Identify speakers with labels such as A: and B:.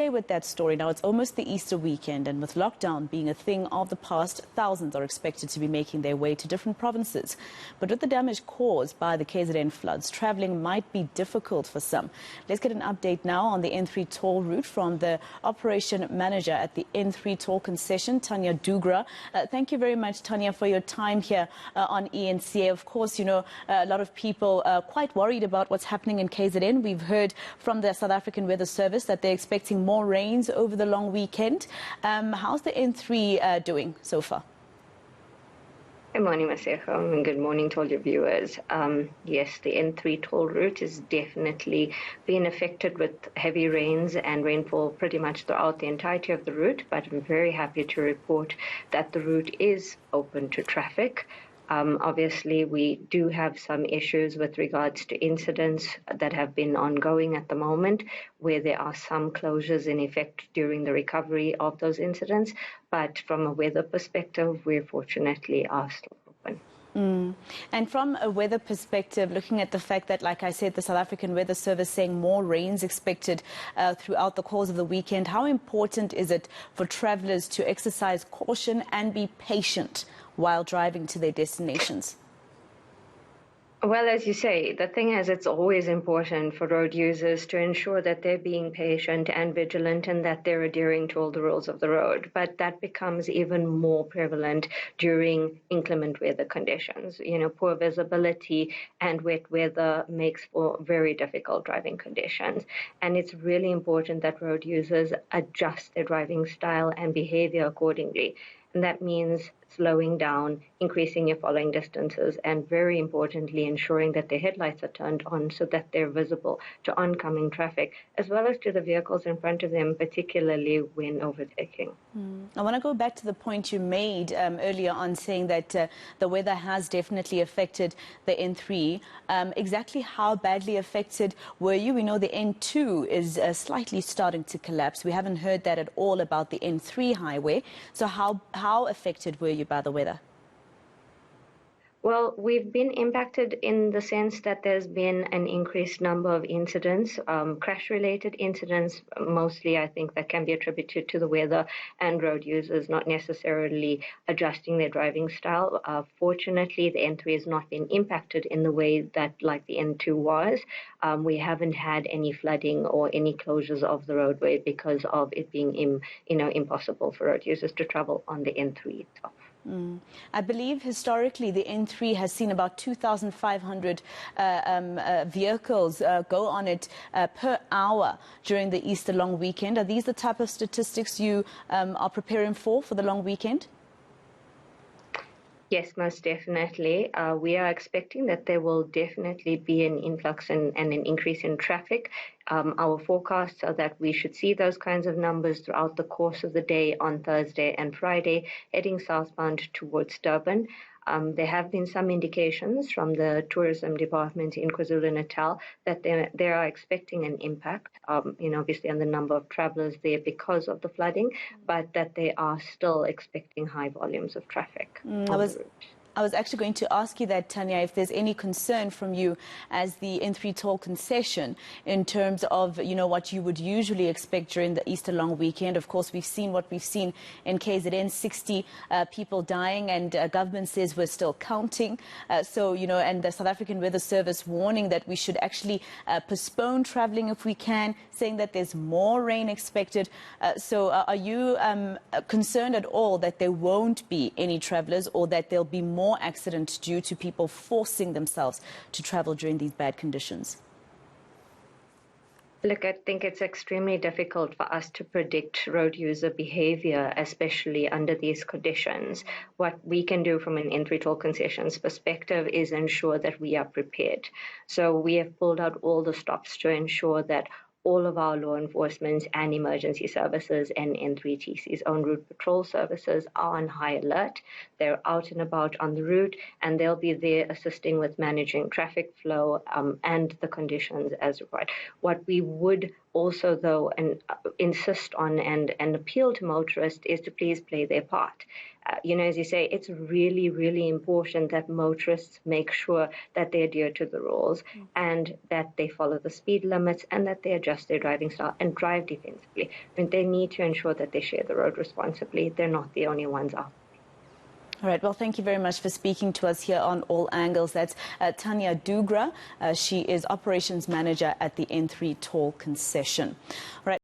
A: With that story now, it's almost the Easter weekend, and with lockdown being a thing of the past, thousands are expected to be making their way to different provinces. But with the damage caused by the KZN floods, travelling might be difficult for some. Let's get an update now on the N3 toll route from the operation manager at the N3 toll concession, Tanya Dugra. Thank you very much, Tanya, for your time here on eNCA. Of course, you know, a lot of people are quite worried about what's happening in KZN. We've heard from the South African Weather Service that they're expecting more rains over the long weekend. How's the N3 doing so far?
B: Good morning, Maseko, and good morning to all your viewers. Yes, the N3 toll route is definitely being affected with heavy rains and rainfall pretty much throughout the entirety of the route, but I'm very happy to report that the route is open to traffic. Obviously, we do have some issues with regards to incidents that have been ongoing at the moment, where there are some closures in effect during the recovery of those incidents. But from a weather perspective, we fortunately are still open.
A: And from a weather perspective, looking at the fact that, like I said, the South African Weather Service saying more rains expected throughout the course of the weekend, how important is it for travellers to exercise caution and be patient while driving to their destinations?
B: Well, as you say, the thing is, it's always important for road users to ensure that they're being patient and vigilant and that they're adhering to all the rules of the road. But that becomes even more prevalent during inclement weather conditions. You know, poor visibility and wet weather makes for very difficult driving conditions. And it's really important that road users adjust their driving style and behavior accordingly. And that means slowing down, increasing your following distances, and very importantly, ensuring that their headlights are turned on so that they're visible to oncoming traffic, as well as to the vehicles in front of them, particularly when overtaking.
A: I want to go back to the point you made earlier on, saying that the weather has definitely affected the N3. Exactly how badly affected were you? We know the N2 is slightly starting to collapse. We haven't heard that at all about the N3 highway. So how affected were you by the weather?
B: Well, we've been impacted in the sense that there's been an increased number of incidents, crash-related incidents, mostly I think that can be attributed to the weather and road users not necessarily adjusting their driving style. Fortunately, the N3 has not been impacted in the way that like the N2 was. We haven't had any flooding or any closures of the roadway because of it being impossible for road users to travel on the N3 itself.
A: I believe historically the N3 has seen about 2,500 vehicles go on it per hour during the Easter long weekend. Are these the type of statistics you are preparing for the long weekend?
B: Yes, most definitely. We are expecting that there will definitely be an influx and an increase in traffic. Our forecasts are that we should see those kinds of numbers throughout the course of the day on Thursday and Friday, heading southbound towards Durban. There have been some indications from the tourism department in KwaZulu-Natal that they are expecting an impact, obviously on the number of travelers there because of the flooding, but that they are still expecting high volumes of traffic on the route.
A: I was actually going to ask you that, Tanya, if there's any concern from you as the N3 toll concession in terms of, what you would usually expect during the Easter long weekend. Of course, we've seen what we've seen in KZN, 60 people dying, and government says we're still counting. And the South African Weather Service warning that we should actually postpone traveling if we can, saying that there's more rain expected. Are you concerned at all that there won't be any travelers or that there'll be more accidents due to people forcing themselves to travel during these bad conditions?
B: Look, I think it's extremely difficult for us to predict road user behavior, especially under these conditions. What we can do from an N3 toll concessions perspective is ensure that we are prepared. So we have pulled out all the stops to ensure that all of our law enforcement and emergency services and N3TC's own route patrol services are on high alert. They're out and about on the route, and they'll be there assisting with managing traffic flow and the conditions as required. What we would also, though, and insist on and appeal to motorists is to please play their part. As you say, it's really, really important that motorists make sure that they adhere to the rules and that they follow the speed limits and that they adjust their driving style and drive defensively. I mean, they need to ensure that they share the road responsibly. They're not the only ones out.
A: All right. Well, thank you very much for speaking to us here on All Angles. That's Tanya Dugra. She is Operations Manager at the N3 Toll Concession. All right.